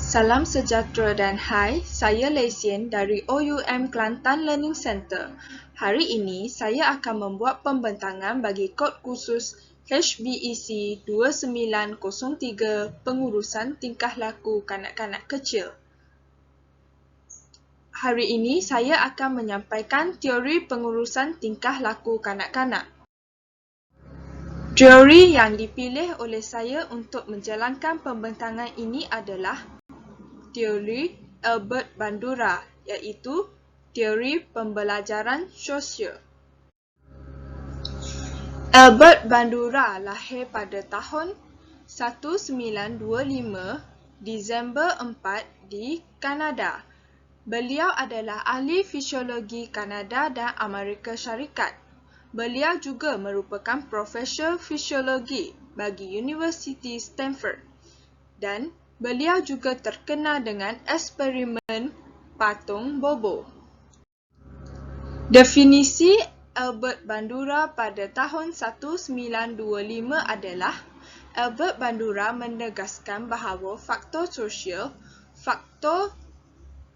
Salam sejahtera dan hai, saya Leisien dari OUM Kelantan Learning Centre. Hari ini saya akan membuat pembentangan bagi kod khusus HBEC 2903 pengurusan tingkah laku kanak-kanak kecil. Hari ini saya akan menyampaikan teori pengurusan tingkah laku kanak-kanak. Teori yang dipilih oleh saya untuk menjalankan pembentangan ini adalah teori Albert Bandura, iaitu teori pembelajaran sosial. Albert Bandura lahir pada tahun 1925, Disember 4 di Kanada. Beliau adalah ahli fisiologi Kanada dan Amerika Syarikat. Beliau juga merupakan profesor fisiologi bagi Universiti Stanford. Dan beliau juga terkenal dengan eksperimen patung Bobo. Definisi Albert Bandura pada tahun 1925 adalah Albert Bandura menegaskan bahawa faktor sosial, faktor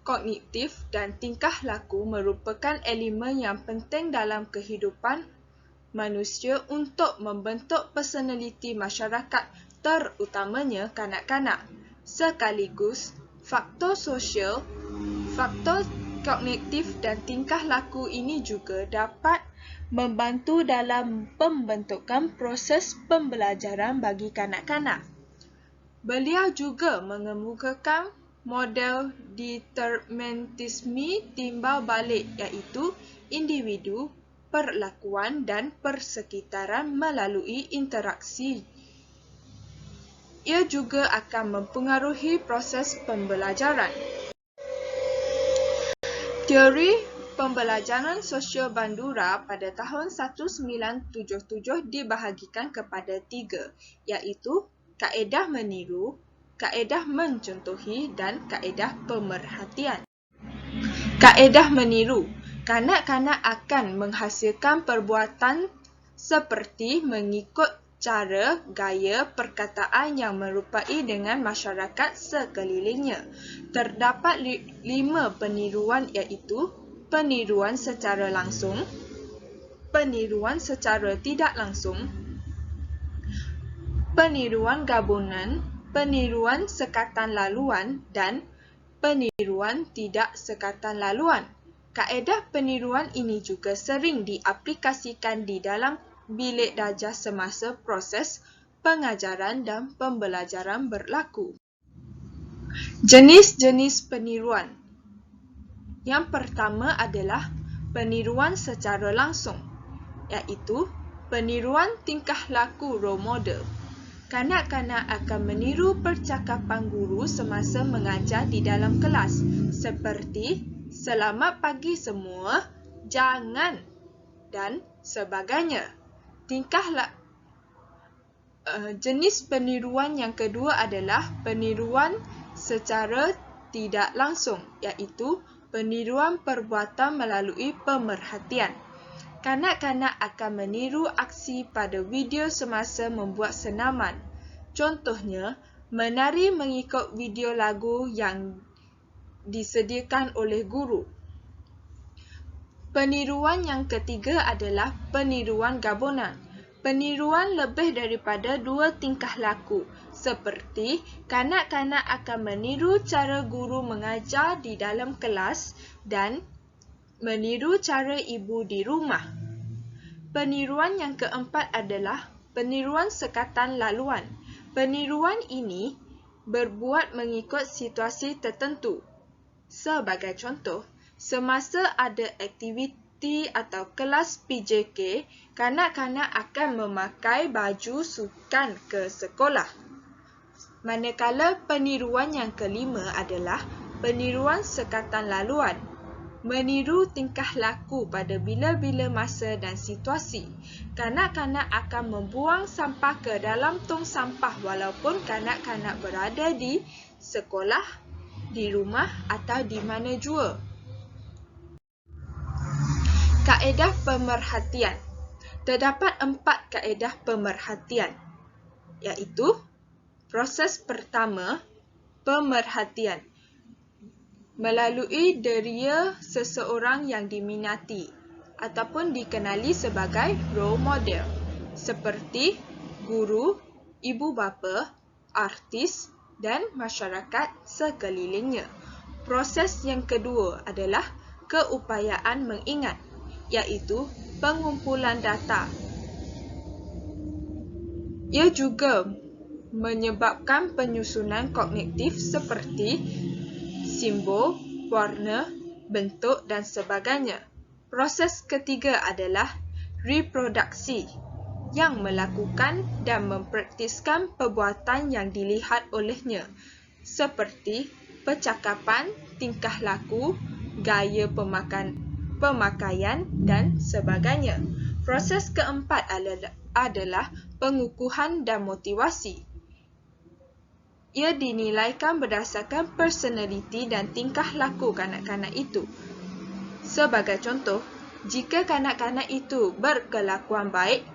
kognitif dan tingkah laku merupakan elemen yang penting dalam kehidupan manusia untuk membentuk personaliti masyarakat, terutamanya kanak-kanak. Sekaligus, faktor sosial, faktor kognitif dan tingkah laku ini juga dapat membantu dalam pembentukan proses pembelajaran bagi kanak-kanak. Beliau juga mengemukakan model determinisme timbal balik, iaitu individu, perlakuan dan persekitaran melalui interaksi. Ia juga akan mempengaruhi proses pembelajaran. Teori pembelajaran sosial Bandura pada tahun 1977 dibahagikan kepada 3, iaitu kaedah meniru, kaedah mencontohi dan kaedah pemerhatian. Kaedah meniru. Kanak-kanak akan menghasilkan perbuatan seperti mengikut cara, gaya, perkataan yang merupai dengan masyarakat sekelilingnya. Terdapat 5 peniruan, iaitu peniruan secara langsung, peniruan secara tidak langsung, peniruan gabungan, peniruan sekatan laluan dan peniruan tidak sekatan laluan. Kaedah peniruan ini juga sering diaplikasikan di dalam bilik darjah semasa proses pengajaran dan pembelajaran berlaku. Jenis-jenis peniruan. Yang pertama adalah peniruan secara langsung, iaitu peniruan tingkah laku role model. Kanak-kanak akan meniru percakapan guru semasa mengajar di dalam kelas, seperti "Selamat pagi semua", "Jangan" dan sebagainya. Jenis peniruan yang kedua adalah peniruan secara tidak langsung, iaitu peniruan perbuatan melalui pemerhatian. Kanak-kanak akan meniru aksi pada video semasa membuat senaman. Contohnya, menari mengikut video lagu yang disediakan oleh guru. Peniruan yang ketiga adalah peniruan gabungan. Peniruan lebih daripada 2 tingkah laku, seperti kanak-kanak akan meniru cara guru mengajar di dalam kelas dan meniru cara ibu di rumah. Peniruan yang keempat adalah peniruan sekatan laluan. Peniruan ini berbuat mengikut situasi tertentu. Sebagai contoh, semasa ada aktiviti atau kelas PJK, kanak-kanak akan memakai baju sukan ke sekolah. Manakala peniruan yang kelima adalah peniruan sekatan laluan. Meniru tingkah laku pada bila-bila masa dan situasi. Kanak-kanak akan membuang sampah ke dalam tong sampah walaupun kanak-kanak berada di sekolah, di rumah atau di mana jua. Kaedah pemerhatian. Terdapat 4 kaedah pemerhatian, iaitu proses pertama, pemerhatian melalui deria seseorang yang diminati ataupun dikenali sebagai role model seperti guru, ibu bapa, artis dan masyarakat sekelilingnya. Proses yang kedua adalah keupayaan mengingat, iaitu pengumpulan data. Ia juga menyebabkan penyusunan kognitif seperti simbol, warna, bentuk dan sebagainya. Proses ketiga adalah reproduksi, yang melakukan dan mempraktiskan perbuatan yang dilihat olehnya, seperti percakapan, tingkah laku, gaya pemakaian dan sebagainya. Proses keempat adalah pengukuhan dan motivasi. Ia dinilaikan berdasarkan personaliti dan tingkah laku kanak-kanak itu. Sebagai contoh, jika kanak-kanak itu berkelakuan baik,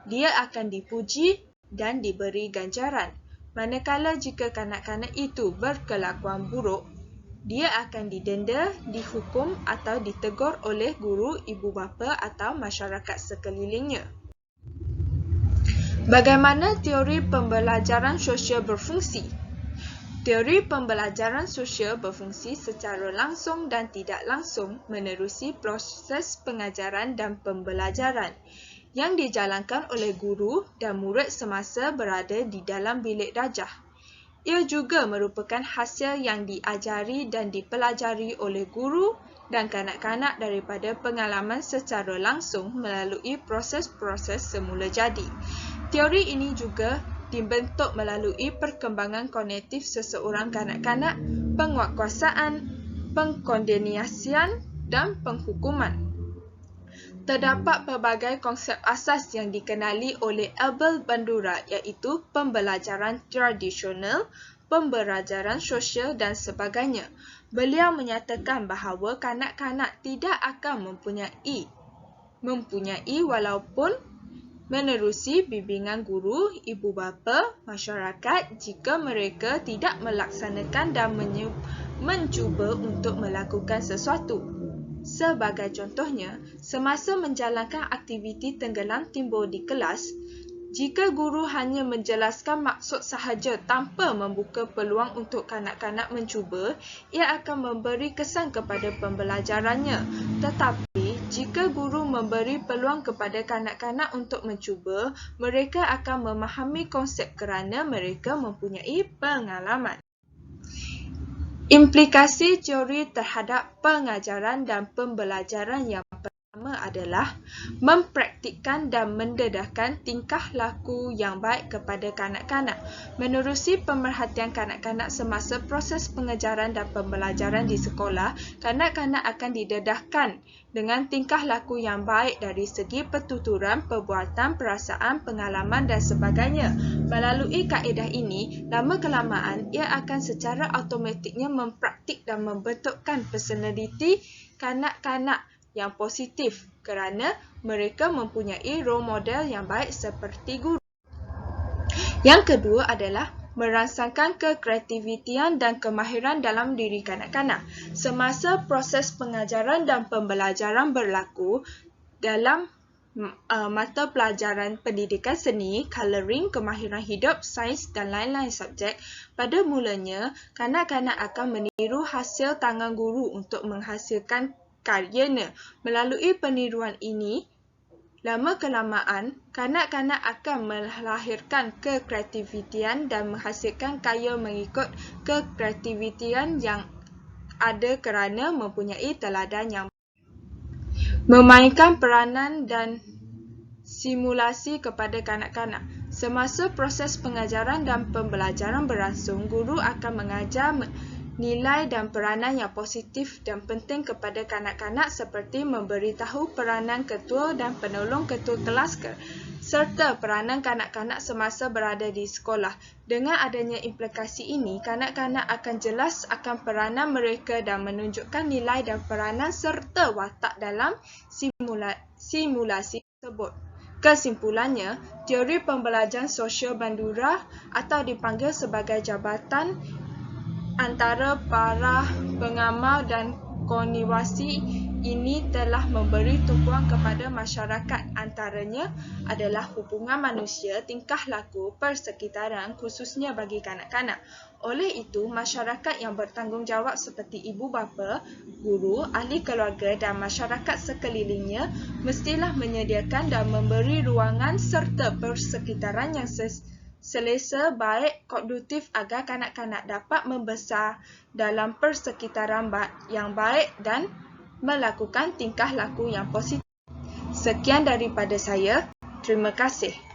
dia akan dipuji dan diberi ganjaran. Manakala jika kanak-kanak itu berkelakuan buruk, dia akan didenda, dihukum atau ditegur oleh guru, ibu bapa atau masyarakat sekelilingnya. Bagaimana teori pembelajaran sosial berfungsi? Teori pembelajaran sosial berfungsi secara langsung dan tidak langsung menerusi proses pengajaran dan pembelajaran yang dijalankan oleh guru dan murid semasa berada di dalam bilik darjah. Ia juga merupakan hasil yang diajari dan dipelajari oleh guru dan kanak-kanak daripada pengalaman secara langsung melalui proses-proses semula jadi. Teori ini juga dibentuk melalui perkembangan kognitif seseorang kanak-kanak, penguatkuasaan, pengkondisian dan penghukuman. Terdapat pelbagai konsep asas yang dikenali oleh Abel Bandura, iaitu pembelajaran tradisional, pembelajaran sosial dan sebagainya. Beliau menyatakan bahawa kanak-kanak tidak akan mempunyai walaupun menerusi bimbingan guru, ibu bapa, masyarakat jika mereka tidak melaksanakan dan mencuba untuk melakukan sesuatu. Sebagai contohnya, semasa menjalankan aktiviti tenggelam timbul di kelas, jika guru hanya menjelaskan maksud sahaja tanpa membuka peluang untuk kanak-kanak mencuba, ia akan memberi kesan kepada pembelajarannya. Tetapi, jika guru memberi peluang kepada kanak-kanak untuk mencuba, mereka akan memahami konsep kerana mereka mempunyai pengalaman. Implikasi teori terhadap pengajaran dan pembelajaran yang pertama adalah mempraktikkan dan mendedahkan tingkah laku yang baik kepada kanak-kanak. Menerusi pemerhatian kanak-kanak semasa proses pengajaran dan pembelajaran di sekolah, kanak-kanak akan didedahkan dengan tingkah laku yang baik dari segi pertuturan, perbuatan, perasaan, pengalaman dan sebagainya. Melalui kaedah ini, lama-kelamaan ia akan secara automatiknya mempraktik dan membentukkan personaliti kanak-kanak yang positif kerana mereka mempunyai role model yang baik seperti guru. Yang kedua adalah merangsangkan kekreativitian dan kemahiran dalam diri kanak-kanak. Semasa proses pengajaran dan pembelajaran berlaku dalam mata pelajaran pendidikan seni, colouring, kemahiran hidup, sains dan lain-lain subjek, pada mulanya kanak-kanak akan meniru hasil tangan guru untuk menghasilkan karyanya. Melalui peniruan ini, lama-kelamaan, kanak-kanak akan melahirkan kekreativitian dan menghasilkan karya mengikut kekreativitian yang ada kerana mempunyai teladan yang memainkan peranan dan simulasi kepada kanak-kanak. Semasa proses pengajaran dan pembelajaran berlangsung, guru akan mengajar nilai dan peranan yang positif dan penting kepada kanak-kanak seperti memberitahu peranan ketua dan penolong ketua kelas serta peranan kanak-kanak semasa berada di sekolah. Dengan adanya implikasi ini, kanak-kanak akan jelas akan peranan mereka dan menunjukkan nilai dan peranan serta watak dalam simulasi tersebut. Kesimpulannya, teori pembelajaran sosial Bandura atau dipanggil sebagai Jabatan antara para pengamal dan konivasi ini telah memberi tumpuan kepada masyarakat, antaranya adalah hubungan manusia, tingkah laku, persekitaran, khususnya bagi kanak-kanak. Oleh itu, masyarakat yang bertanggungjawab seperti ibu bapa, guru, ahli keluarga dan masyarakat sekelilingnya mestilah menyediakan dan memberi ruangan serta persekitaran yang selesa, baik, kondusif agar kanak-kanak dapat membesar dalam persekitaran yang baik dan melakukan tingkah laku yang positif. Sekian daripada saya. Terima kasih.